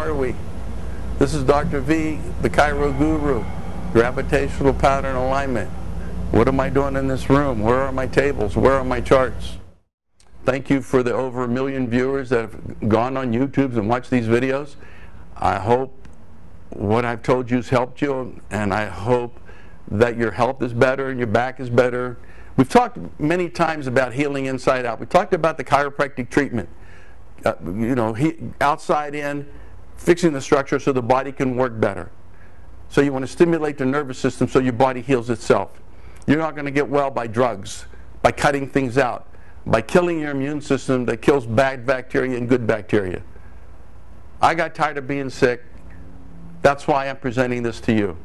are we? This is Dr. V, the Chiro-Guru, gravitational pattern alignment. What am I doing in this room? Where are my tables? Where are my charts? Thank you for the over 1 million viewers that have gone on YouTube and watched these videos. I hope what I've told you has helped you, and I hope that your health is better and your back is better. We've talked many times about healing inside out. We talked about the chiropractic treatment. Outside in, fixing the structure so the body can work better. So you want to stimulate the nervous system so your body heals itself. You're not going to get well by drugs, by cutting things out, by killing your immune system that kills bad bacteria and good bacteria. I got tired of being sick. That's why I'm presenting this to you.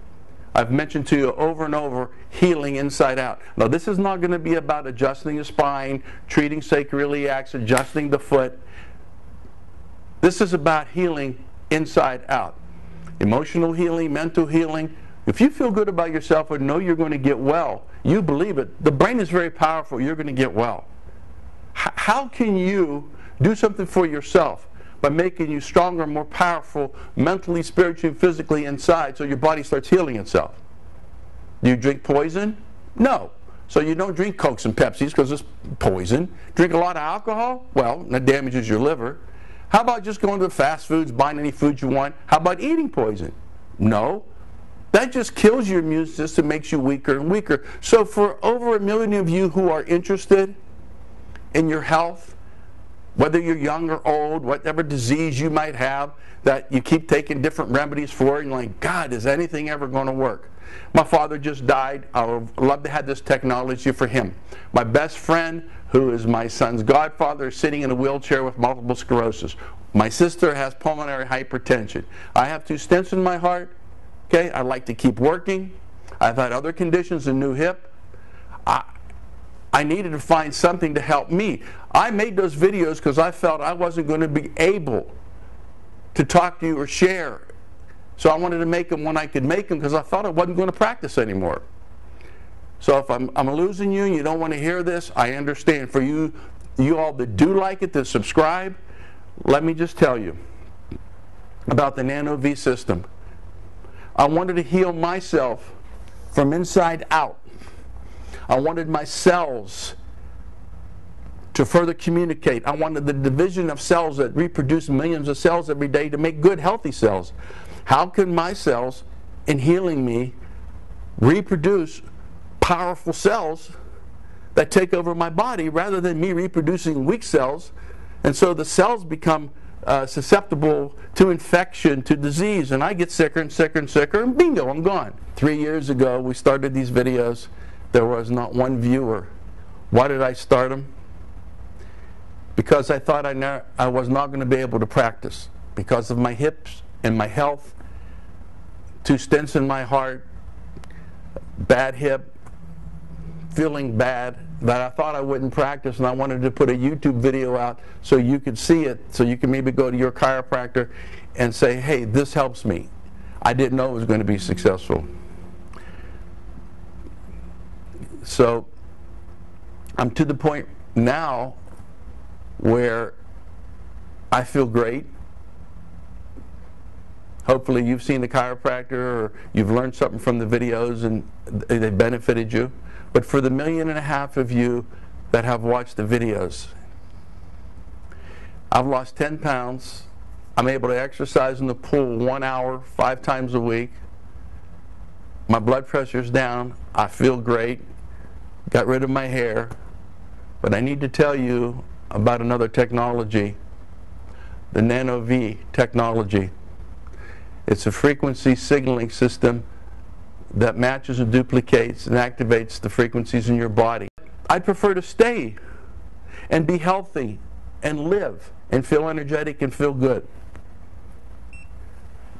I've mentioned to you over and over, healing inside out. Now, this is not going to be about adjusting the spine, treating sacroiliacs, adjusting the foot. This is about healing inside out. Emotional healing, mental healing. If you feel good about yourself and know you're going to get well, you believe it. The brain is very powerful. You're going to get well. How can you do something for yourself by making you stronger, more powerful, mentally, spiritually, physically inside, so your body starts healing itself? Do you drink poison? No. So you don't drink Cokes and Pepsis because it's poison. Drink a lot of alcohol? Well, that damages your liver. How about just going to the fast foods, buying any food you want? How about eating poison? No. That just kills your immune system, makes you weaker and weaker. So for over 1 million of you who are interested in your health, whether you're young or old, whatever disease you might have that you keep taking different remedies for, and you're like, God, is anything ever going to work? My father just died. I would love to have this technology for him. My best friend, who is my son's godfather, is sitting in a wheelchair with multiple sclerosis. My sister has pulmonary hypertension. I have 2 stents in my heart. Okay, I like to keep working. I've had other conditions, a new hip. I needed to find something to help me. I made those videos because I felt I wasn't going to be able to talk to you or share. So I wanted to make them when I could make them because I thought I wasn't going to practice anymore. So if I'm losing you and you don't want to hear this, I understand. For you all that do like it, that subscribe, let me just tell you about the Nano V system. I wanted to heal myself from inside out. I wanted my cells to further communicate. I wanted the division of cells that reproduce millions of cells every day to make good, healthy cells. How can my cells, in healing me, reproduce powerful cells that take over my body rather than me reproducing weak cells? And so the cells become susceptible to infection, to disease, and I get sicker and sicker and sicker, and bingo, I'm gone. 3 years ago, we started these videos. There was not one viewer. Why did I start them? Because I thought I was not going to be able to practice because of my hips and my health, 2 stents in my heart, bad hip, feeling bad, that I thought I wouldn't practice, and I wanted to put a YouTube video out so you could see it, so you can maybe go to your chiropractor and say, hey, this helps me. I didn't know it was going to be successful. So I'm to the point now where I feel great. Hopefully you've seen the chiropractor or you've learned something from the videos and they benefited you. But for the 1.5 million of you that have watched the videos, I've lost 10 pounds. I'm able to exercise in the pool 1 hour, 5 times a week. My blood pressure's down. I feel great. Got rid of my hair. But I need to tell you about another technology, the Nano V technology. It's a frequency signaling system that matches and duplicates and activates the frequencies in your body. I'd prefer to stay and be healthy and live and feel energetic and feel good.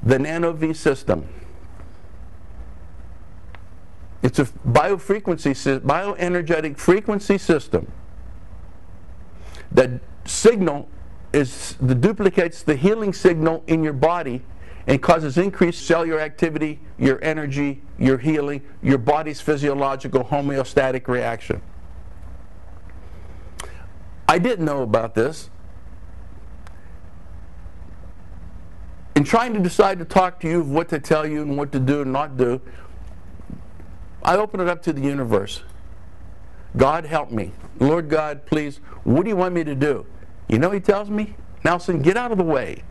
The Nano V system. It's a bioenergetic frequency system that duplicates the healing signal in your body and causes increased cellular activity, your energy, your healing, your body's physiological homeostatic reaction. I didn't know about this in trying to decide to talk to you of what to tell you and what to do and not do, I open it up to the universe. God, help me. Lord God, please, what do you want me to do? You know, he tells me, Nelson, get out of the way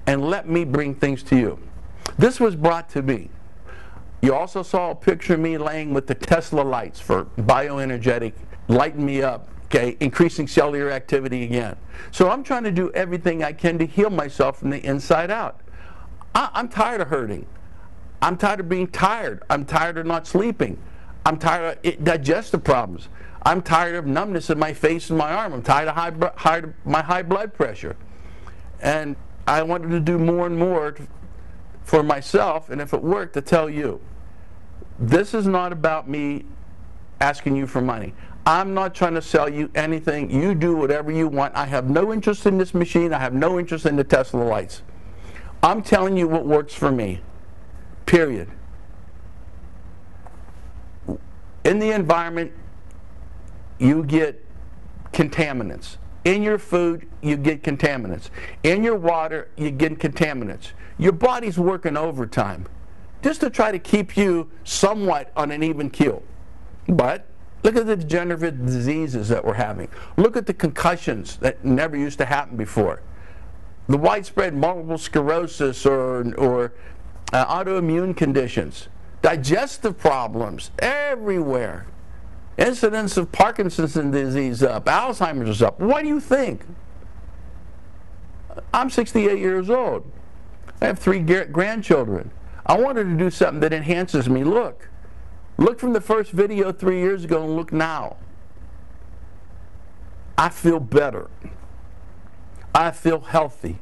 and let me bring things to you. This was brought to me. You also saw a picture of me laying with the Tesla lights for bioenergetic, lighten me up, okay, increasing cellular activity again. So I'm trying to do everything I can to heal myself from the inside out. I'm tired of hurting. I'm tired of being tired. I'm tired of not sleeping. I'm tired of digestive problems. I'm tired of numbness in my face and my arm. I'm tired of my high blood pressure. And I wanted to do more and more for myself, and if it worked, to tell you. This is not about me asking you for money. I'm not trying to sell you anything. You do whatever you want. I have no interest in this machine. I have no interest in the Tesla lights. I'm telling you what works for me. Period. In the environment, you get contaminants. In your food, you get contaminants. In your water, you get contaminants. Your body's working overtime just to try to keep you somewhat on an even keel. But look at the degenerative diseases that we're having. Look at the concussions that never used to happen before. The widespread multiple sclerosis or autoimmune conditions. Digestive problems everywhere. Incidence of Parkinson's disease up. Alzheimer's is up. What do you think? I'm 68 years old. I have 3 grandchildren. I wanted to do something that enhances me. Look from the first video 3 years ago and look now. I feel better. I feel healthy.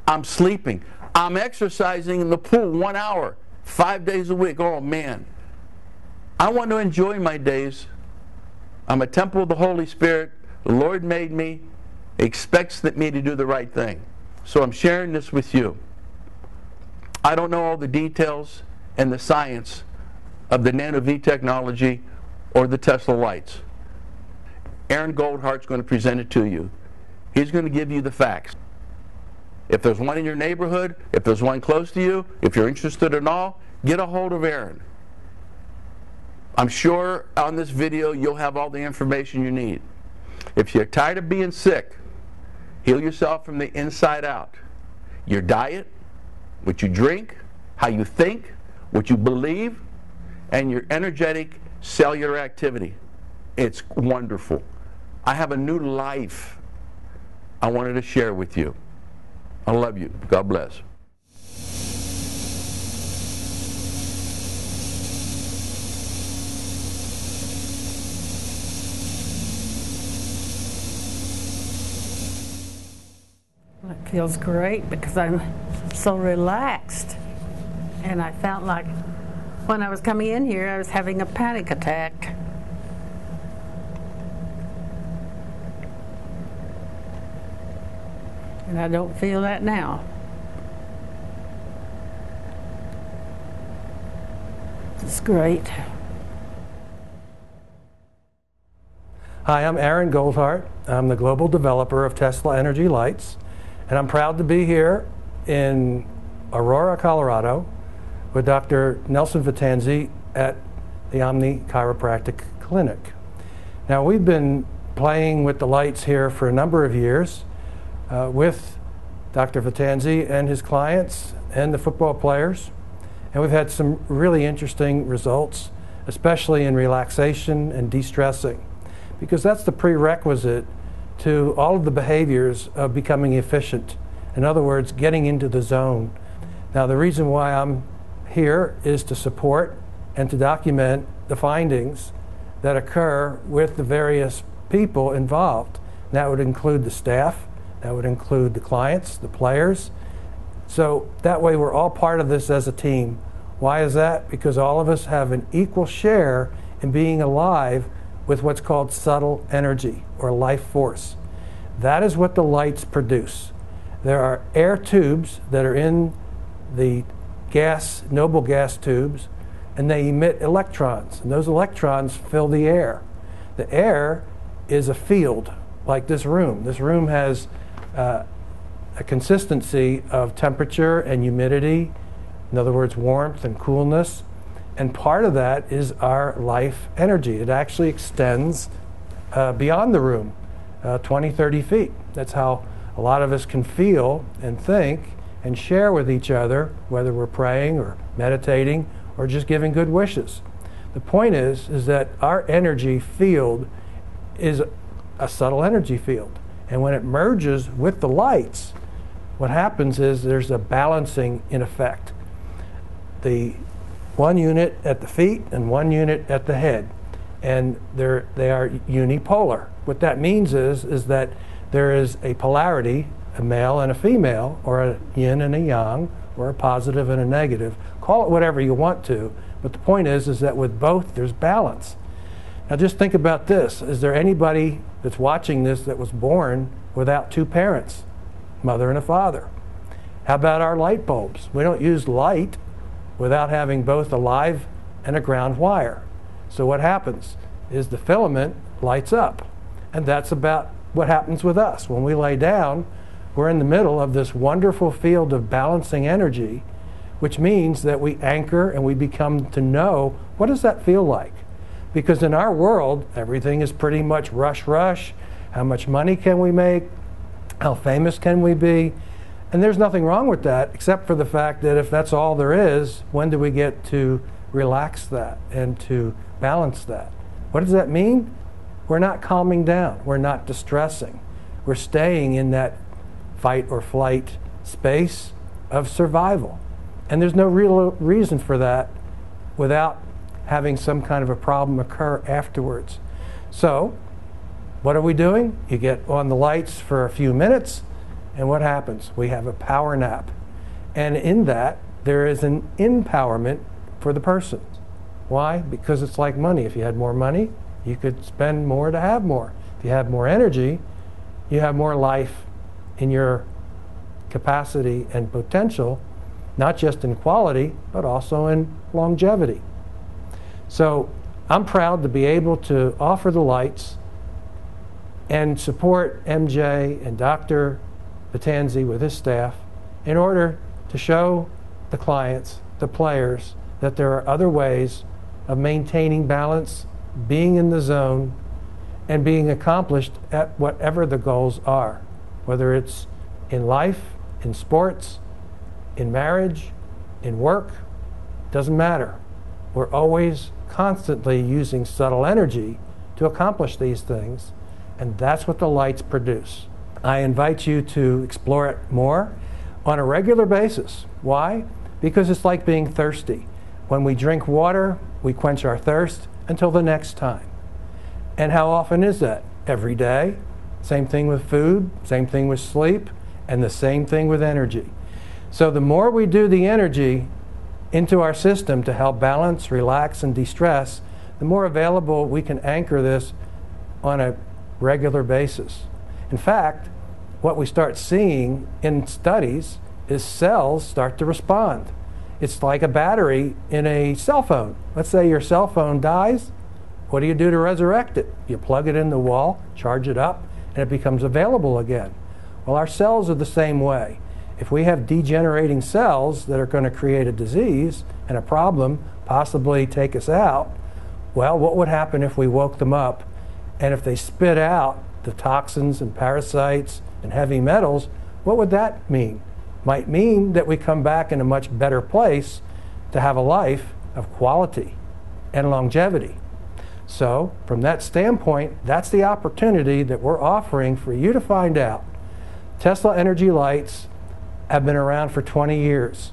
I'm sleeping. I'm exercising in the pool 1 hour, 5 days a week. Oh man. I want to enjoy my days. I'm a temple of the Holy Spirit. The Lord made me, expects me to do the right thing. So I'm sharing this with you. I don't know all the details and the science of the Nano V technology or the Tesla lights. Aaron Goldhart's going to present it to you. He's going to give you the facts. If there's one in your neighborhood, if there's one close to you, if you're interested at all, get a hold of Aaron. I'm sure on this video you'll have all the information you need. If you're tired of being sick, heal yourself from the inside out. Your diet, what you drink, how you think, what you believe, and your energetic cellular activity. It's wonderful. I have a new life I wanted to share with you. I love you. God bless. It feels great because I'm so relaxed. And I felt like when I was coming in here, I was having a panic attack. And I don't feel that now. It's great. Hi, I'm Aaron Goldhart. I'm the global developer of TeslaEnergyLights, and I'm proud to be here in Aurora, Colorado, with Dr. Nelson Vetanze at the Omni Chiropractic Clinic. Now, we've been playing with the lights here for a number of years with Dr. Vetanze and his clients and the football players, and we've had some really interesting results, especially in relaxation and de-stressing, because that's the prerequisite to all of the behaviors of becoming efficient. In other words, getting into the zone. Now, the reason why I'm here is to support and to document the findings that occur with the various people involved. That would include the staff, that would include the clients, the players. So that way we're all part of this as a team. Why is that? Because all of us have an equal share in being alive with what's called subtle energy or life force. That is what the lights produce. There are air tubes that are in the gas, noble gas tubes, and they emit electrons, and those electrons fill the air. The air is a field, like this room. This room has a consistency of temperature and humidity, in other words, warmth and coolness. And part of that is our life energy. It actually extends beyond the room, 20, 30 feet. That's how a lot of us can feel and think and share with each other, whether we're praying or meditating or just giving good wishes. The point is that our energy field is a subtle energy field. And when it merges with the lights, what happens is there's a balancing in effect. The one unit at the feet and one unit at the head. And they are unipolar. What that means is that there is a polarity, a male and a female, or a yin and a yang, or a positive and a negative. Call it whatever you want to, but the point is that with both there's balance. Now just think about this. Is there anybody that's watching this that was born without two parents, mother and a father? How about our light bulbs? We don't use light without having both a live and a ground wire. So what happens is the filament lights up. And that's about what happens with us. When we lay down, we're in the middle of this wonderful field of balancing energy, which means that we anchor and we become to know, what does that feel like? Because in our world, everything is pretty much rush, rush. How much money can we make? How famous can we be? And there's nothing wrong with that, except for the fact that if that's all there is, when do we get to relax that and to balance that? What does that mean? We're not calming down. We're not distressing. We're staying in that fight or flight space of survival. And there's no real reason for that without having some kind of a problem occur afterwards. So, what are we doing? You get on the lights for a few minutes, and what happens? We have a power nap. And in that, there is an empowerment for the person. Why? Because it's like money. If you had more money, you could spend more to have more. If you have more energy, you have more life in your capacity and potential, not just in quality, but also in longevity. So I'm proud to be able to offer the lights and support MJ and Dr. Vetanze with his staff in order to show the clients, the players, that there are other ways of maintaining balance, being in the zone, and being accomplished at whatever the goals are, whether it's in life, in sports, in marriage, in work, doesn't matter. We're always constantly using subtle energy to accomplish these things, and that's what the lights produce. I invite you to explore it more on a regular basis. Why? Because it's like being thirsty. When we drink water, we quench our thirst until the next time. And how often is that? Every day. Same thing with food, same thing with sleep, and the same thing with energy. So the more we do the energy into our system to help balance, relax, and de-stress, the more available we can anchor this on a regular basis. In fact, what we start seeing in studies is cells start to respond. It's like a battery in a cell phone. Let's say your cell phone dies. What do you do to resurrect it? You plug it in the wall, charge it up, and it becomes available again. Well, our cells are the same way. If we have degenerating cells that are going to create a disease and a problem, possibly take us out, well, what would happen if we woke them up and if they spit out the toxins and parasites and heavy metals? What would that mean? Might mean that we come back in a much better place to have a life of quality and longevity. So, from that standpoint, that's the opportunity that we're offering for you to find out. TeslaEnergyLights have been around for 20 years,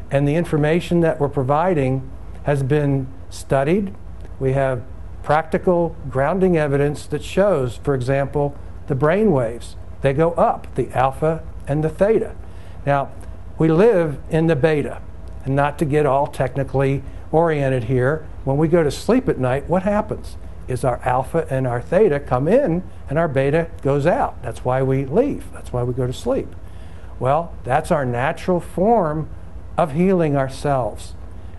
and the information that we're providing has been studied. We have practical grounding evidence that shows, for example, the brain waves. They go up, the alpha and the theta. Now, we live in the beta, and not to get all technically oriented here, when we go to sleep at night, what happens? Is our alpha and our theta come in, and our beta goes out. That's why we leave. That's why we go to sleep. Well, that's our natural form of healing ourselves.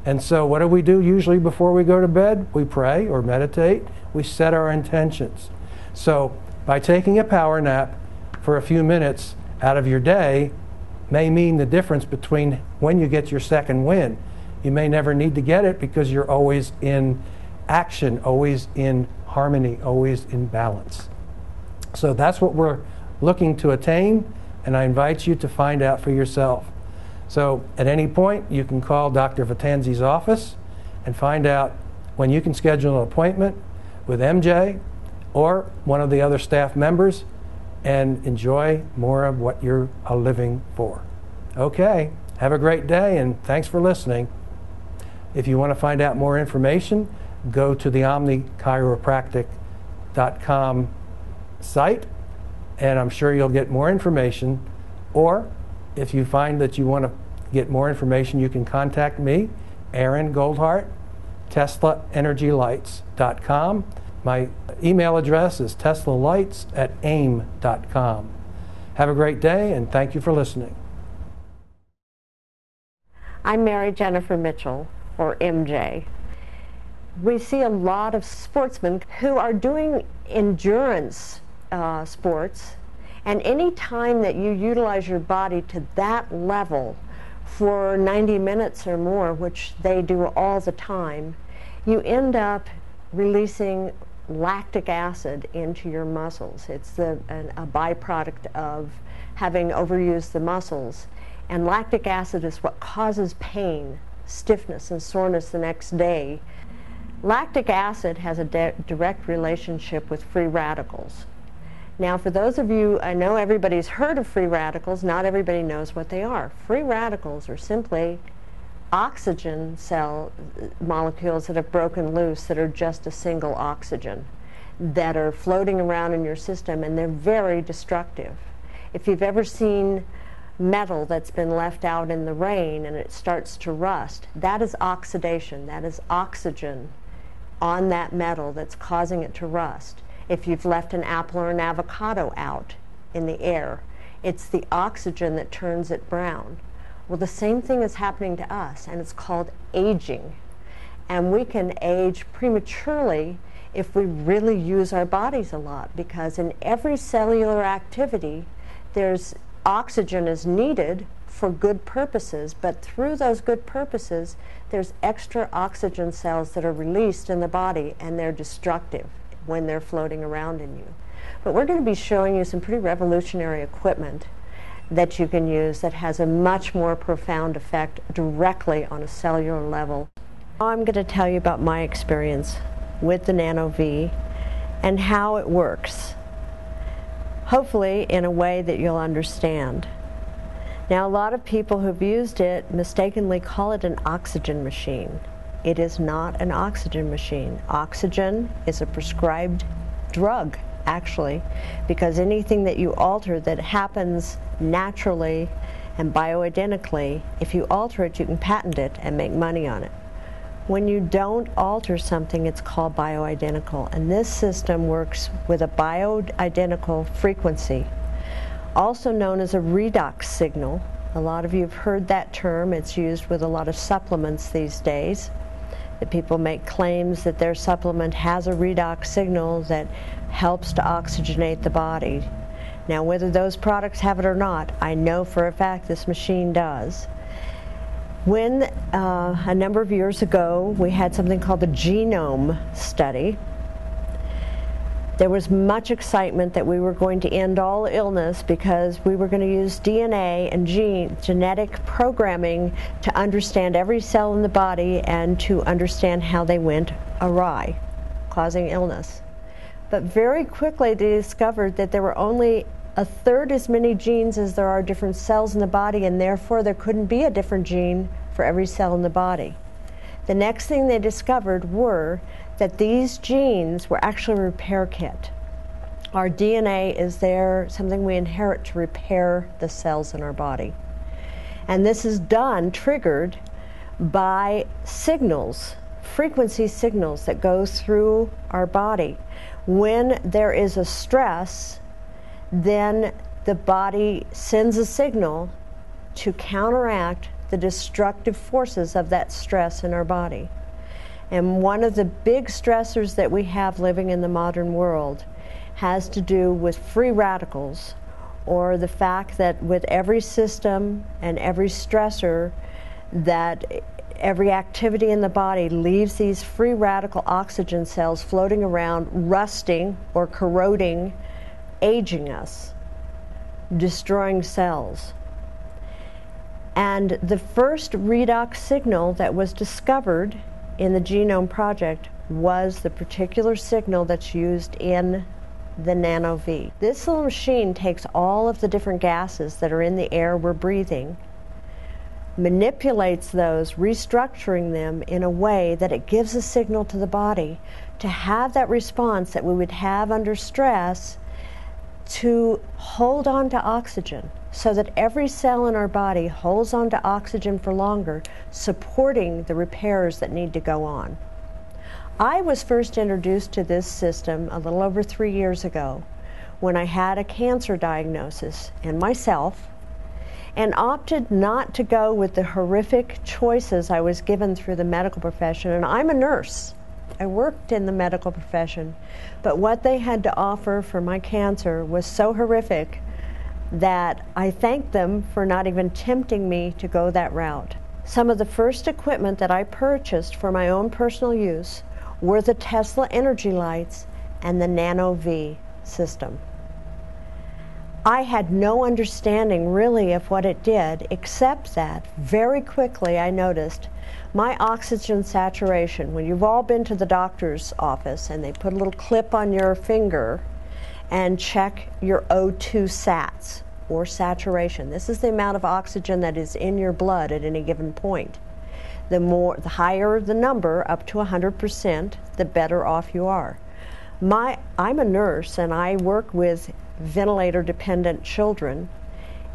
And so what do we do usually before we go to bed? We pray or meditate. We set our intentions. So by taking a power nap for a few minutes out of your day may mean the difference between when you get your second win. You may never need to get it because you're always in action, always in harmony, always in balance. So that's what we're looking to attain, and I invite you to find out for yourself. So at any point, you can call Dr. Vetanze's office and find out when you can schedule an appointment with MJ or one of the other staff members and enjoy more of what you're living for. Okay, have a great day, and thanks for listening. If you want to find out more information, go to the omnichiropractic.com site, and I'm sure you'll get more information. Or if you find that you want to get more information, you can contact me, Aaron Goldhart, TeslaEnergyLights.com. My email address is TeslaLights@aim.com. Have a great day, and thank you for listening. I'm Mary Jennifer Mitchell, or MJ. We see a lot of sportsmen who are doing endurance sports, and any time that you utilize your body to that level for 90 minutes or more, which they do all the time, you end up releasing lactic acid into your muscles. It's a byproduct of having overused the muscles. And lactic acid is what causes pain, stiffness, and soreness the next day. Lactic acid has a direct relationship with free radicals. Now, for those of you, I know everybody's heard of free radicals, not everybody knows what they are. Free radicals are simply oxygen cell molecules that have broken loose that are just a single oxygen that are floating around in your system, and they're very destructive. If you've ever seen metal that's been left out in the rain and it starts to rust, that is oxidation. That is oxygen on that metal that's causing it to rust. If you've left an apple or an avocado out in the air, it's the oxygen that turns it brown. Well, the same thing is happening to us, and it's called aging. And we can age prematurely if we really use our bodies a lot, because in every cellular activity, there's oxygen is needed for good purposes, but through those good purposes, there's extra oxygen cells that are released in the body, and they're destructive when they're floating around in you. But we're going to be showing you some pretty revolutionary equipment that you can use that has a much more profound effect directly on a cellular level. Now I'm going to tell you about my experience with the Nano V and how it works, hopefully in a way that you'll understand. Now, a lot of people who've used it mistakenly call it an oxygen machine. It is not an oxygen machine. Oxygen is a prescribed drug, actually, because anything that you alter that happens naturally and bioidentically, if you alter it, you can patent it and make money on it. When you don't alter something, it's called bioidentical, and this system works with a bioidentical frequency, also known as a redox signal. A lot of you have heard that term. It's used with a lot of supplements these days. That people make claims that their supplement has a redox signal that helps to oxygenate the body. Now, whether those products have it or not, I know for a fact this machine does. When a number of years ago we had something called the genome study, there was much excitement that we were going to end all illness because we were going to use DNA and genetic programming to understand every cell in the body and to understand how they went awry, causing illness. But very quickly they discovered that there were only a third as many genes as there are different cells in the body, and therefore there couldn't be a different gene for every cell in the body. The next thing they discovered were that these genes were actually a repair kit. Our DNA is there, something we inherit to repair the cells in our body. And this is done, triggered by signals, frequency signals that go through our body. When there is a stress, then the body sends a signal to counteract the destructive forces of that stress in our body. And one of the big stressors that we have living in the modern world has to do with free radicals, or the fact that with every system and every stressor, that every activity in the body leaves these free radical oxygen cells floating around, rusting or corroding, aging us, destroying cells. And the first redox signal that was discovered in the Genome Project was the particular signal that's used in the Nano-V. This little machine takes all of the different gases that are in the air we're breathing, manipulates those, restructuring them in a way that it gives a signal to the body to have that response that we would have under stress, to hold on to oxygen, so that every cell in our body holds on to oxygen for longer, supporting the repairs that need to go on. I was first introduced to this system a little over 3 years ago when I had a cancer diagnosis in myself, and opted not to go with the horrific choices I was given through the medical profession. And I'm a nurse. I worked in the medical profession, but what they had to offer for my cancer was so horrific that I thanked them for not even tempting me to go that route. Some of the first equipment that I purchased for my own personal use were the TeslaEnergyLights and the Nano-V system. I had no understanding really of what it did, except that very quickly I noticed my oxygen saturation. When you've all been to the doctor's office and they put a little clip on your finger and check your O2 sats, or saturation. This is the amount of oxygen that is in your blood at any given point. The higher the number, up to 100%, the better off you are. I'm a nurse and I work with ventilator-dependent children,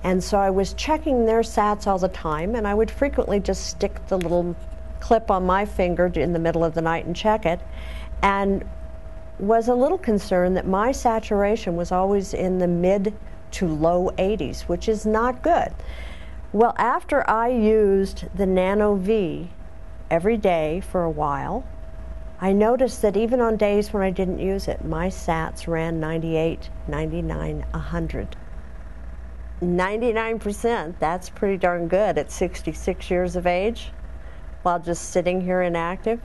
and so I was checking their sats all the time, and I would frequently just stick the little clip on my finger in the middle of the night and check it, and was a little concerned that my saturation was always in the mid to low 80s, which is not good. Well, after I used the Nano-V every day for a while, I noticed that even on days when I didn't use it, my sats ran 98, 99, 100. 99%, that's pretty darn good at 66 years of age, while just sitting here inactive.